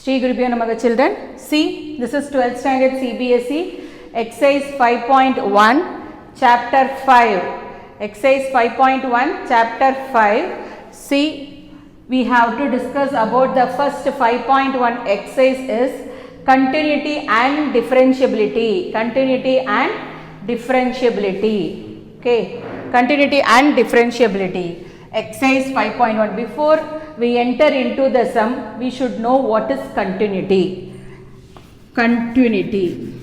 Shri Gurubhyo Namaha children. See, this is 12th standard CBSE exercise 5.1 chapter 5. Exercise 5.1 chapter 5. See, we have to discuss about the first 5.1 exercise is continuity and differentiability. Continuity and differentiability. Okay, continuity and differentiability. Exercise 5.1. Before we enter into the sum, we should know what is continuity. Continuity.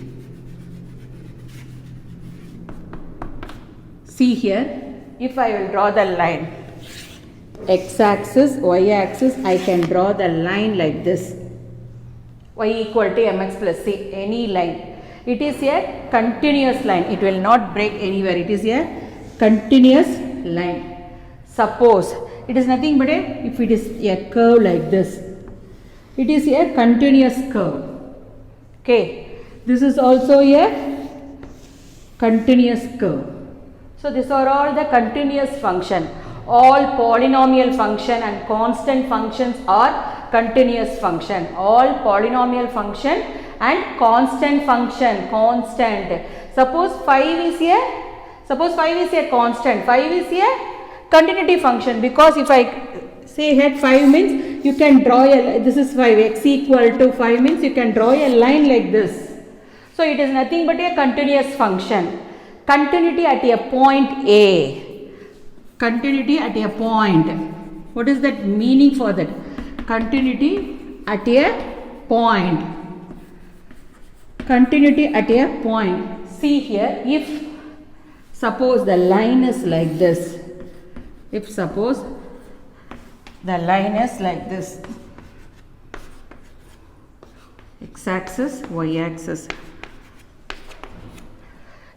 See here, if I will draw the line, x-axis, y-axis, I can draw the line like this. Y equal to mx plus c, any line. It is a continuous line. It will not break anywhere. It is a continuous line. Suppose it is nothing but if it is a curve like this, it is a continuous curve. Okay, this is also a continuous curve. So these are all the continuous function. All polynomial function and constant functions are continuous function. All polynomial function and constant function, constant. Suppose 5 is a constant, 5 is a continuity function, because if I say here 5 means you can draw a, this is 5, x equal to 5 means you can draw a line like this. So it is nothing but a continuous function. Continuity at a point A. Continuity at a point. What is that meaning for that? Continuity at a point. Continuity at a point. See here, if suppose the line is like this. If suppose the line is like this, x-axis, y-axis.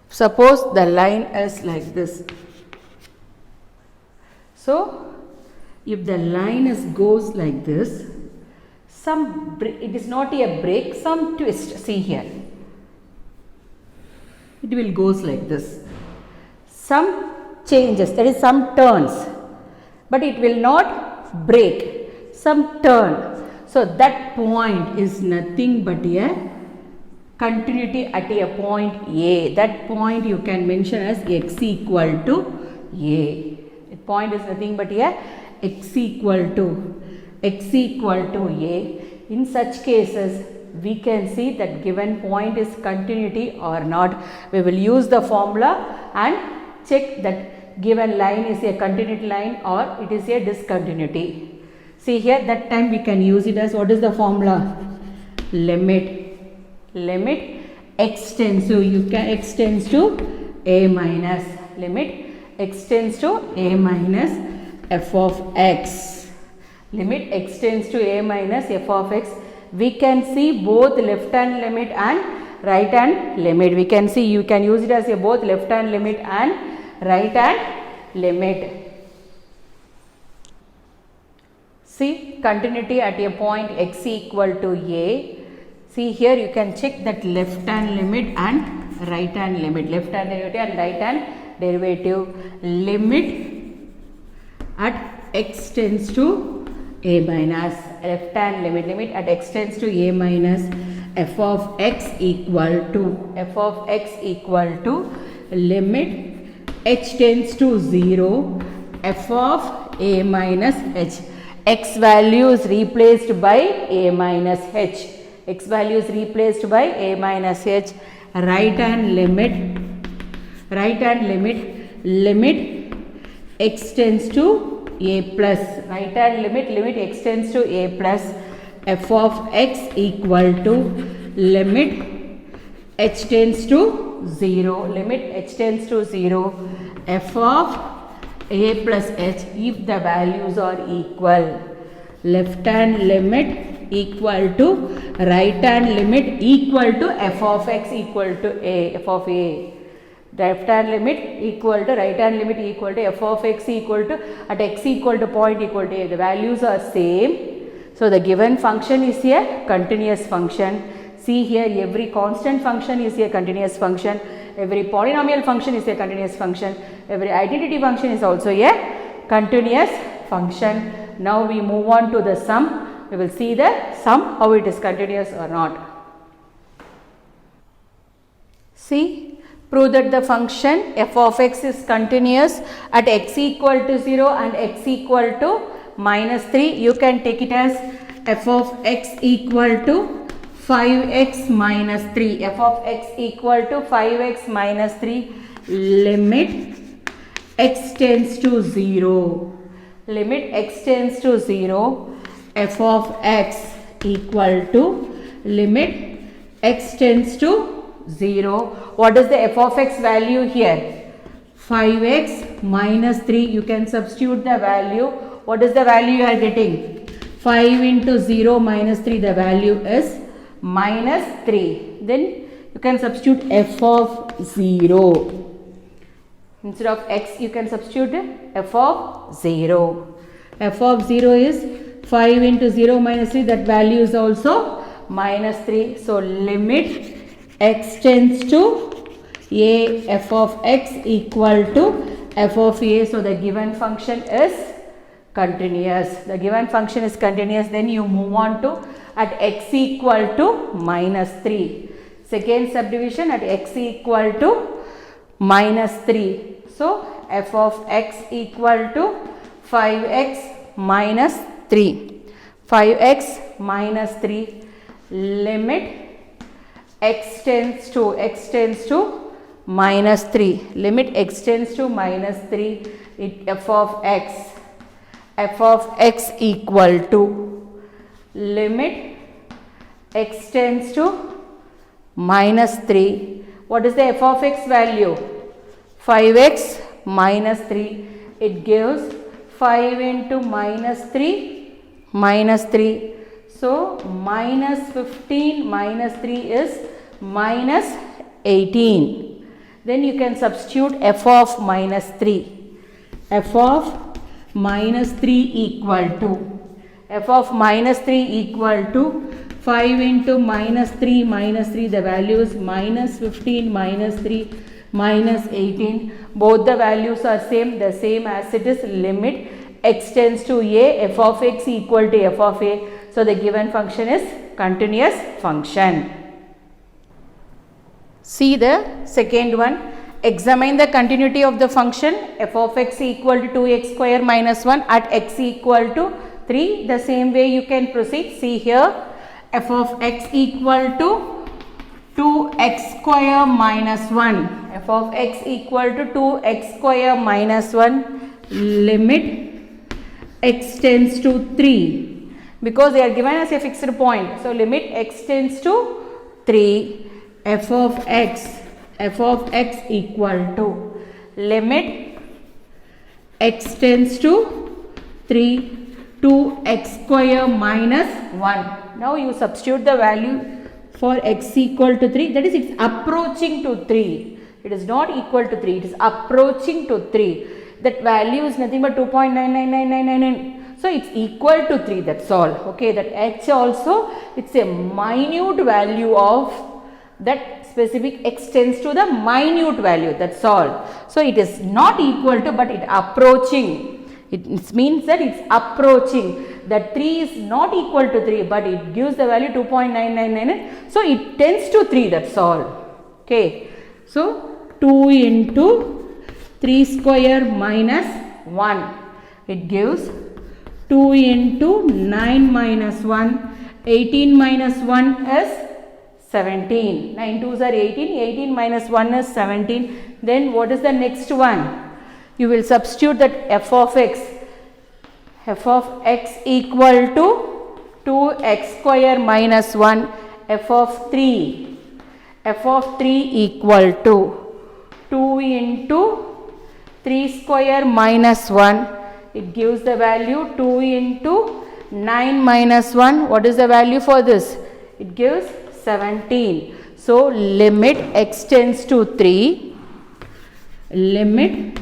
Suppose the line is like this. So, if the line goes like this, it is not a break, some twist. See here, it will goes like this. Some changes, that is some turns, but it will not break, some turn. So that point is nothing but a continuity at a point A. That point you can mention as x equal to A. That point is nothing but a x equal to A. In such cases, we can see that given point is continuity or not. We will use the formula and check that given line is a continuity line or it is a discontinuity. See here, that time we can use it as, what is the formula? Limit x tends to, you can x tends to a minus, limit x tends to a minus f of x. Limit x tends to a minus f of x. We can see both left hand limit and right hand limit. We can see, you can use it as a both left hand limit and right hand limit. See, continuity at a point x equal to a. See here, you can check that left hand limit and right hand limit. Left hand derivative and right hand derivative. Limit at x tends to a minus. Left hand limit at x tends to a minus f of x equal to limit h tends to 0 f of a minus h. X value is replaced by a minus h. X value is replaced by a minus h. Right hand limit limit x tends to a plus. Right hand limit x tends to a plus f of x equal to limit h tends to 0. Limit h tends to 0 f of a plus h if the values are equal. Left hand limit equal to right hand limit equal to f of x equal to a, f of a. Left hand limit equal to right hand limit equal to f of x equal to, at x equal to point equal to a. The values are same. So the given function is a continuous function. See here, every constant function is a continuous function. Every polynomial function is a continuous function. Every identity function is also a continuous function. Now we move on to the sum. we will see the sum, how it is continuous or not. See, prove that the function f of x is continuous at x equal to 0 and x equal to minus 3. You can take it as f of x equal to 5x minus 3. F of x equal to 5x minus 3. Limit x tends to 0. Limit x tends to 0. F of x equal to limit x tends to 0. What is the f of x value here? 5x minus 3. You can substitute the value. What is the value you are getting? 5 into 0 minus 3. The value is minus 3. Then you can substitute f of 0. Instead of x, you can substitute f of 0. F of 0 is 5 into 0 minus 3. That value is also minus 3. So, limit x tends to a, f of x equal to f of a. So, the given function is continuous. The given function is continuous. Then you move on to at x equal to minus 3. Second subdivision at x equal to minus 3. So, f of x equal to 5x minus 3. 5x minus 3. Limit x tends to minus 3. Limit x tends to minus 3. F of x equal to limit x tends to minus 3. What is the f of x value? 5x minus 3. It gives 5 into minus 3 minus 3. So, minus 15 minus 3 is minus 18. Then you can substitute f of minus 3. F of minus 3 equal to, f of minus 3 equal to 5 into minus 3 minus 3. The value is minus 15 minus 3 minus 18. Both the values are same, the same as it is. Limit x tends to a, f of x equal to f of a. So, the given function is continuous function. See the second one. Examine the continuity of the function f of x equal to 2x square minus 1 at x equal to 3. The same way you can proceed. See here, f of x equal to 2x square minus 1. F of x equal to 2x square minus 1. Limit x tends to 3. Because they are given as a fixed point. So, limit x tends to 3. F of x equal to limit x tends to 3 to x square minus 1. Now, you substitute the value for x equal to 3. That is, it is approaching to 3. It is not equal to 3. It is approaching to 3. That value is nothing but 2.99999. So, it is equal to 3, that is all. Okay, that h also, it is a minute value of that specific x tends to the minute value, that is all. So, it is not equal to, but it approaching. It means that it is approaching. That 3 is not equal to 3, but it gives the value 2.999. So, it tends to 3, that is all. Okay. So, 2 into 3 square minus 1. It gives 2 into 9 minus 1. 18 minus 1 is 17. 9 2s are 18. 18 minus 1 is 17. Then what is the next one? You will substitute that f of x. F of x equal to 2x square minus 1. F of 3. F of 3 equal to 2 into 3 square minus 1. It gives the value 2 into 9 minus 1. What is the value for this? It gives 17. So, limit x tends to 3. Limit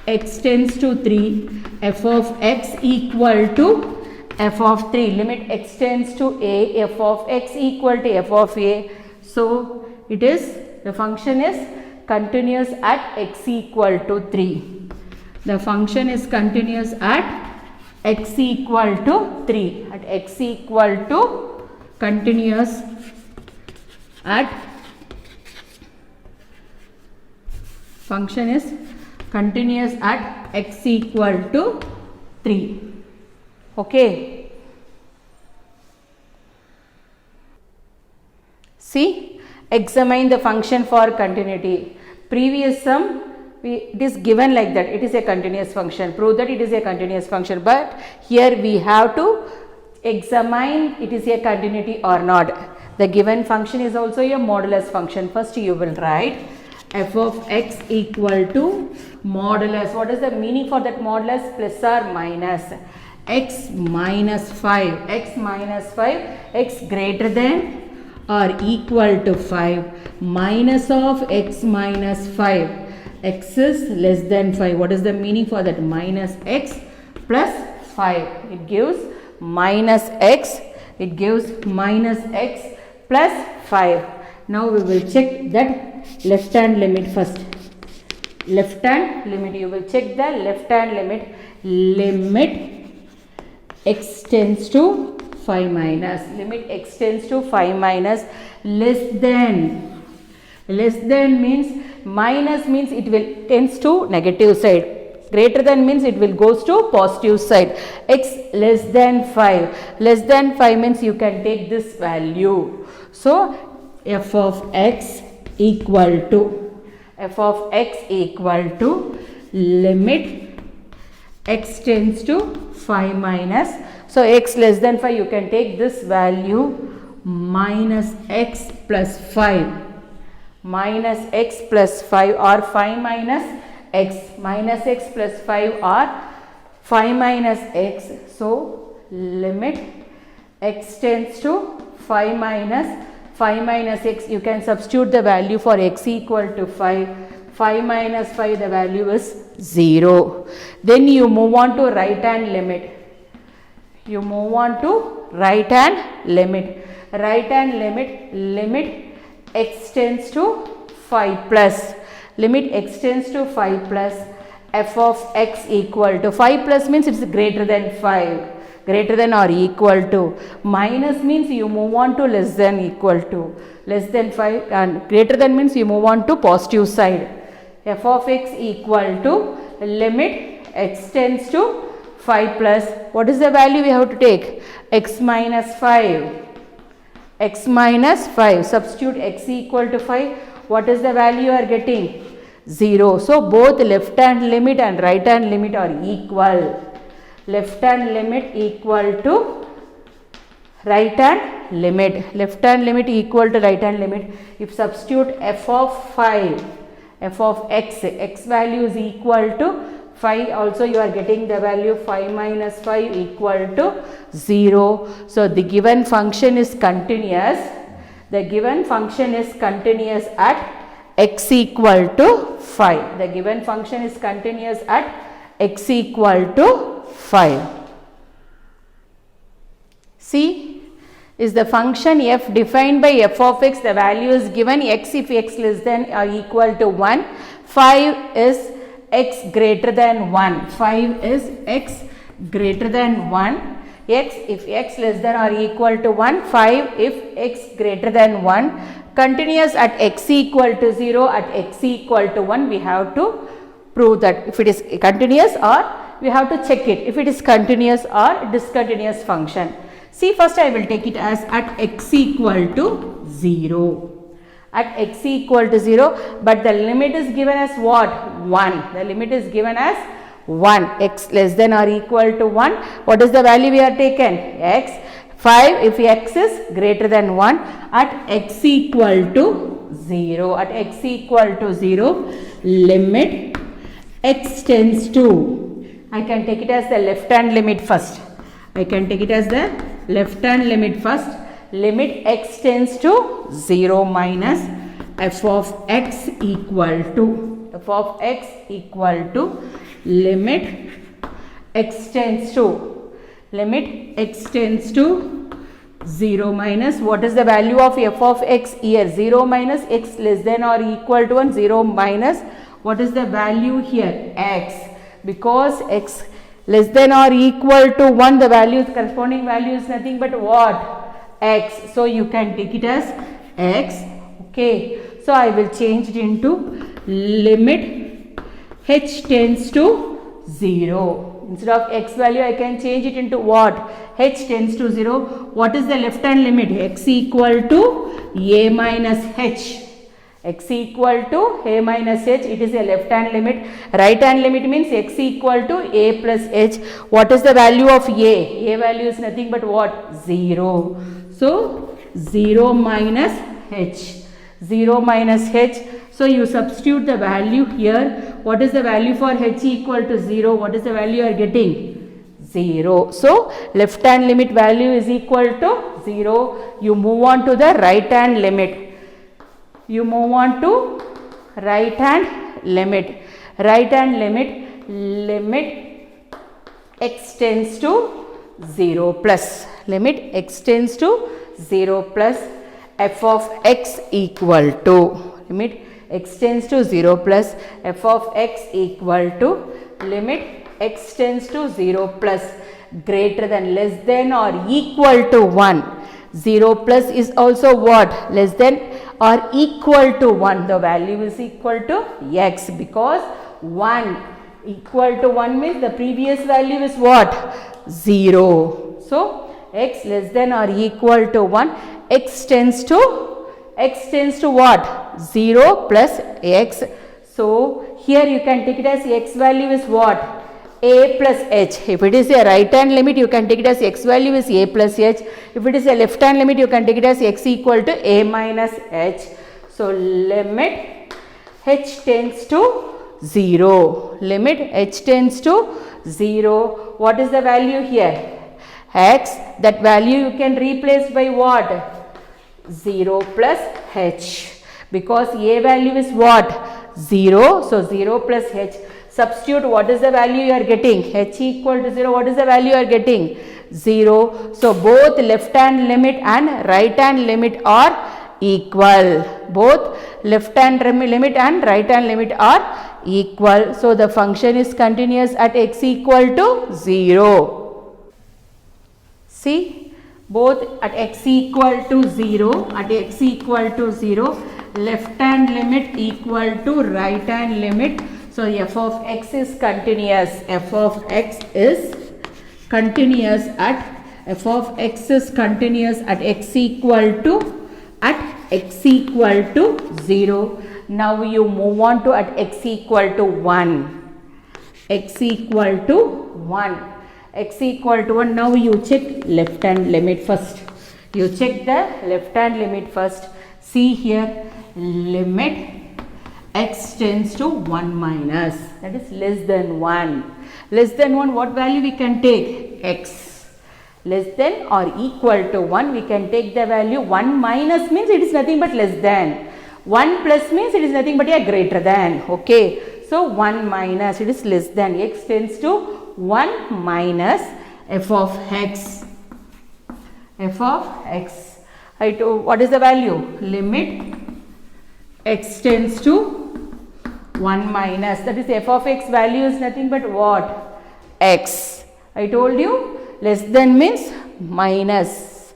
x tends to 3. F of x equal to f of 3. Limit x tends to a. F of x equal to f of a. So, it is, the function is continuous at x equal to 3. The function is continuous at x equal to 3, at x equal to continuous at function is continuous at x equal to 3. Okay. See, examine the function for continuity. Previous sum, it is given like that, it is a continuous function. Prove that it is a continuous function, but here we have to examine it is a continuity or not. The given function is also a modulus function. First you will write f of x equal to modulus. What is the meaning for that modulus? Plus or minus x minus 5, x minus 5, x greater than or equal to 5 minus of x minus 5, x is less than 5. What is the meaning for that? Minus x plus 5. It gives minus x. It gives minus x plus 5. Now we will check that left hand limit first. Left hand limit. You will check the left hand limit. Limit x tends to 5 minus. Limit x tends to 5 minus less than. Less than means, minus means it will tends to negative side. Greater than means it will goes to positive side. X less than 5. Less than 5 means you can take this value. So f of x equal to limit x tends to 5 minus. So x less than 5, you can take this value minus x plus 5. Minus x plus 5 or 5 minus x. Minus x plus 5 or 5 minus x. So limit x tends to 5 minus x. You can substitute the value for x equal to 5. 5 minus 5, the value is 0. Then you move on to right hand limit. You move on to right hand limit. Right hand limit, limit x tends to 5 plus. Limit x tends to 5 plus f of x equal to 5 plus means it is greater than 5. Greater than or equal to. Minus means you move on to less than equal to. Less than 5 and greater than means you move on to positive side. F of x equal to limit x tends to 5 plus. What is the value we have to take? X minus 5. X minus 5. Substitute x equal to 5. What is the value you are getting? 0. So both left hand limit and right hand limit are equal. Left hand limit equal to right hand limit. Left hand limit equal to right hand limit. If substitute f of 5, f of x, x value is equal to 5, also you are getting the value 5 minus 5 equal to 0. So the given function is continuous. The given function is continuous at x equal to 5. The given function is continuous at x equal to 5. See, is the function f defined by f of x, the value is given x if x less than or equal to 1, 5 is x greater than 1, 5 is x greater than 1, x if x less than or equal to 1, 5 if x greater than 1, continuous at x equal to 0, at x equal to 1, we have to prove that if it is continuous or we have to check it if it is continuous or discontinuous function. See, first I will take it as at x equal to 0. At x equal to 0, but the limit is given as what? 1. The limit is given as 1. X less than or equal to 1. What is the value we are taken? X. 5 if x is greater than 1 at x equal to 0. At x equal to 0, limit x tends to, I can take it as the left hand limit first. I can take it as the left hand limit first. Limit x tends to 0 minus f of x equal to, f of x equal to limit x tends to, limit x tends to 0 minus, what is the value of f of x here? 0 minus x less than or equal to 1, 0 minus, what is the value here? X. Because x less than or equal to 1, the value, corresponding value is nothing but what? X. So you can take it as X. Okay. So I will change it into limit h tends to 0. Instead of x value, I can change it into what? H tends to 0. What is the left hand limit? X equal to a minus h. X equal to a minus h. It is a left hand limit. Right hand limit means x equal to a plus h. What is the value of a? A value is nothing but what? 0. So 0 minus h. 0 minus h. So you substitute the value here. What is the value for h equal to 0? What is the value you are getting? 0. So left hand limit value is equal to 0. You move on to the right hand limit. You move on to right hand limit. Right hand limit, limit x tends to 0 plus. Limit x tends to 0 plus f of x equal to, limit x tends to 0 plus f of x equal to, limit x tends to 0 plus greater than, less than or equal to 1. 0 plus is also what? Less than or equal to 1. The value is equal to x, because 1 equal to 1 means the previous value is what? 0. So x less than or equal to 1. X tends to what? 0 plus x. So here you can take it as x value is what? A plus h. If it is a right hand limit, you can take it as x value is a plus h. If it is a left hand limit, you can take it as x equal to a minus h. So limit h tends to 0. Limit h tends to 0. What is the value here? X. That value you can replace by what? 0 plus h, because a value is what? 0. So 0 plus h. Substitute, what is the value you are getting? H equal to 0. What is the value you are getting? 0. So both left hand limit and right hand limit are equal. Both left hand limit and right hand limit are equal. So the function is continuous at x equal to 0. See, both at x equal to 0, left hand limit equal to right hand limit. So f of x is continuous. F of x is continuous at x equal to 0. Now you move on to at x equal to 1. X equal to 1. X equal to 1. Now you check left hand limit first. You check the left hand limit first. See here, limit x tends to 1 minus, that is less than 1. Less than 1, what value we can take? X. Less than or equal to 1, we can take the value 1 minus means it is nothing but less than. 1 plus means it is nothing but a greater than. Okay. So 1 minus, it is less than. X tends to 1 minus f of x. F of x. What is the value? Limit x tends to 1 minus, that is f of x value is nothing but what? X. I told you less than means minus.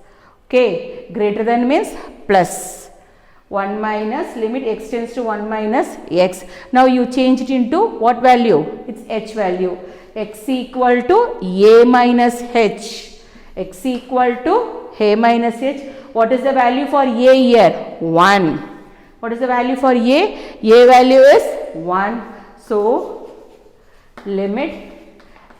Okay. Greater than means plus. 1 minus, limit x tends to 1 minus x. Now you change it into what value? It's h value. X equal to a minus h. X equal to a minus h. What is the value for a here? 1. What is the value for a? A value is 1. So limit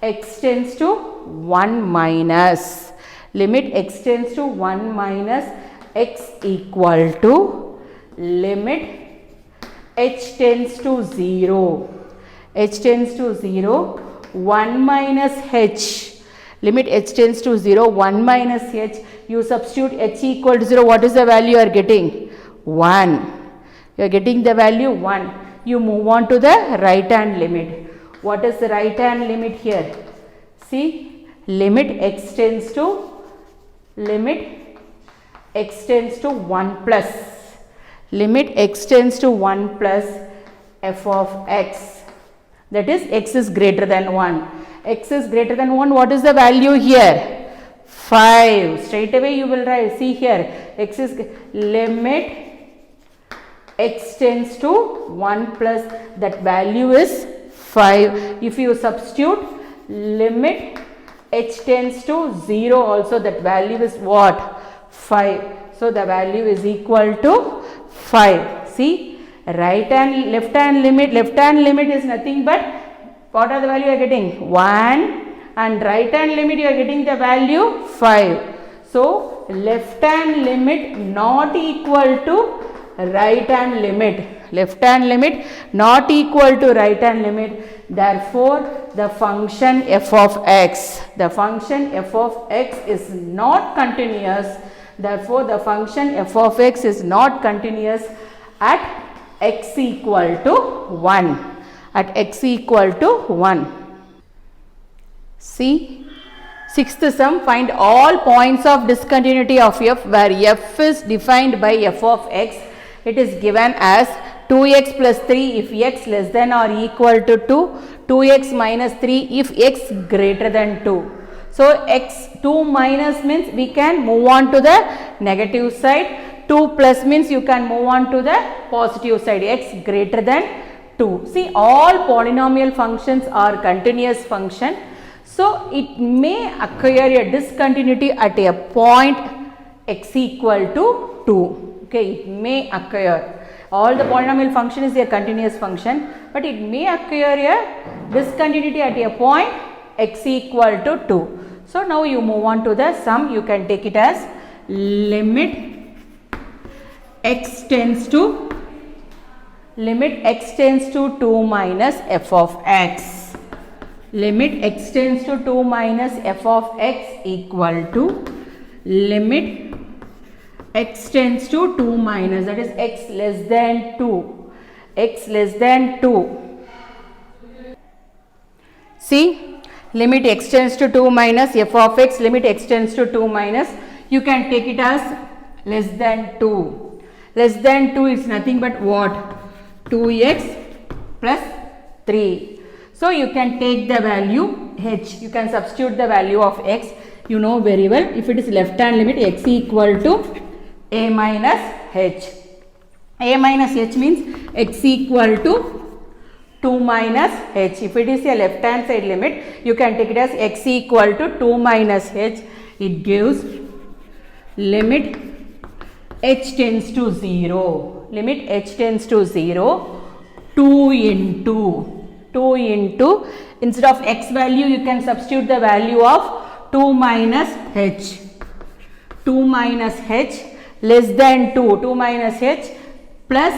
x tends to 1 minus. Limit x tends to 1 minus x equal to limit h tends to 0. H tends to 0. 1 minus h. Limit h tends to 0. 1 minus h. You substitute h equal to 0. What is the value you are getting? 1. You are getting the value 1. You move on to the right hand limit. What is the right hand limit here? See, limit x tends to 1 plus. Limit x tends to 1 plus f of x. That is, x is greater than 1. x is greater than 1, what is the value here? 5. Straight away you will write, see here, x is limit x tends to 1 plus that value is 5. If you substitute limit h tends to 0 also, that value is what? 5. So the value is equal to 5. See, right and left hand limit is nothing but what are the value you are getting? 1, and right hand limit you are getting the value 5. So left hand limit not equal to right hand limit. Left hand limit not equal to right hand limit. Therefore, the function f of x, the function f of x is not continuous. Therefore, the function f of x is not continuous at x equal to 1. At x equal to 1. See, sixth sum, find all points of discontinuity of f where f is defined by f of x. It is given as 2x plus 3 if x less than or equal to 2, 2x minus 3 if x greater than 2. So, x 2 minus means we can move on to the negative side, 2 plus means you can move on to the positive side, x greater than 2. See, all polynomial functions are continuous function. So, it may occur a discontinuity at a point x equal to 2. Okay, it may occur. All the polynomial function is a continuous function, but it may occur a discontinuity at a point x equal to 2. So, now you move on to the sum. You can take it as limit x tends to 2 minus f of x. Limit x tends to 2 minus f of x equal to limit x tends to 2 minus, that is x less than 2. X less than 2. See, limit x tends to 2 minus f of x, limit x tends to 2 minus, you can take it as less than 2. Less than 2 is nothing but what? 2x plus 3. So, you can take the value h, you can substitute the value of x. You know very well, if it is left hand limit, x equal to a minus h. A minus h means x equal to 2 minus h. If it is a left hand side limit, you can take it as x equal to 2 minus h. It gives limit h tends to 0. Limit h tends to 0, 2 into, instead of x value, you can substitute the value of 2 minus h. 2 minus h less than 2, 2 minus h plus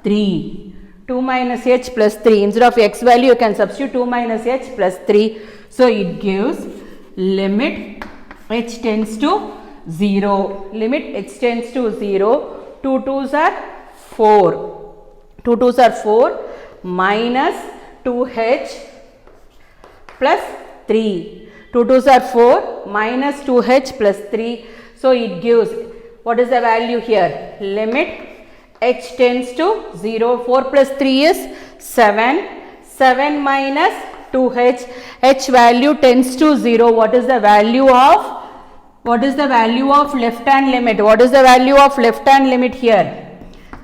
3, 2 minus h plus 3, instead of x value you can substitute 2 minus h plus 3. So, it gives limit h tends to 0, limit h tends to 0, 2 2s are 4, 2 2s are 4 minus 2h plus 3, 2 2s are 4 minus 2h plus 3. So, it gives, what is the value here? Limit h tends to 0, 4 plus 3 is 7, 7 minus 2h, h value tends to 0. What is the value of, left hand limit? What is the value of left hand limit here?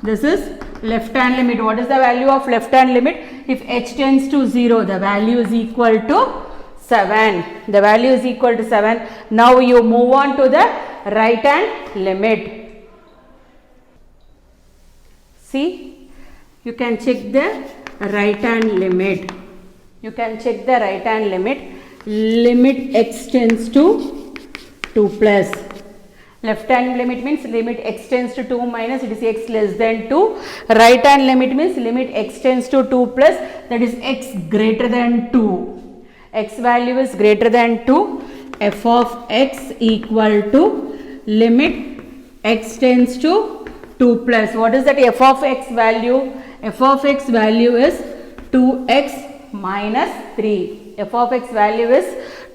This is left hand limit. What is the value of left hand limit? If h tends to 0, the value is equal to 7. The value is equal to 7. Now you move on to the right hand limit. See, you can check the right hand limit. You can check the right hand limit. Limit x tends to 2 plus. Left hand limit means limit x tends to 2 minus, it is x less than 2. Right hand limit means limit x tends to 2 plus, that is x greater than 2. X value is greater than 2. F of x equal to limit x tends to 2 plus. What is that f of x value? F of x value is 2x minus 3. F of x value is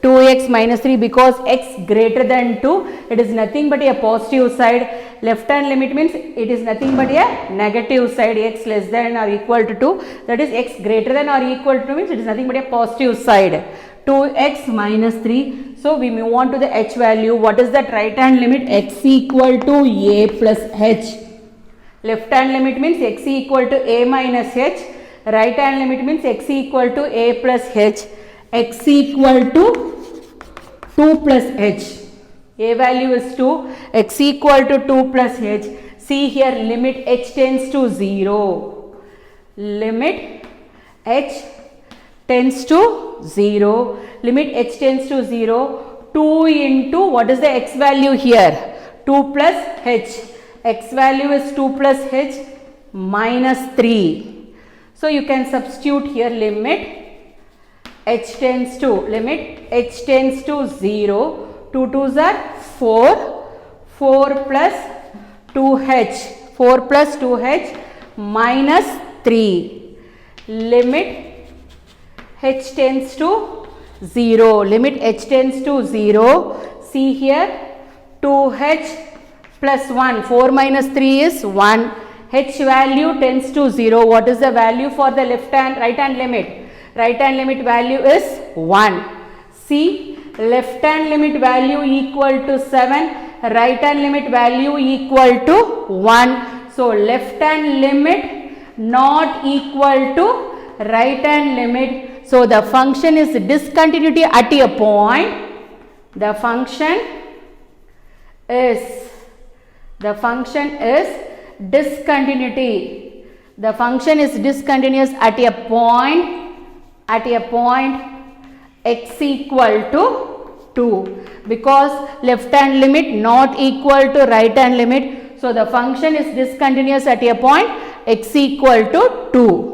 2x minus 3 because x greater than 2, it is nothing but a positive side. Left hand limit means it is nothing but a negative side, x less than or equal to 2, that is x greater than or equal to means it is nothing but a positive side. 2x minus 3. So we move on to the h value. What is that right hand limit? X equal to a plus h. Left hand limit means x equal to a minus h. Right hand limit means x equal to a plus h. X equal to 2 plus h. A value is 2. X equal to 2 plus h. See here, limit h tends to 0. Limit h tends to 0. Limit h tends to 0. 2 into, what is the x value here? 2 plus h. X value is 2 plus h minus 3. So you can substitute here limit h tends to, limit h tends to 0. 2 2s are 4. 4 plus 2h. 4 plus 2h minus 3. Limit h tends to 0. Limit h tends to 0. See here, 2h plus 1. 4 minus 3 is 1. H value tends to 0. What is the value for the left hand, right hand limit? Right hand limit value is 1. See, left hand limit value equal to 7. Right hand limit value equal to 1. So, left hand limit not equal to right hand limit. So, the function is discontinuity at a point. The function is discontinuity. The function is discontinuous at a point x equal to 2, because left hand limit not equal to right hand limit. So, the function is discontinuous at a point x equal to 2.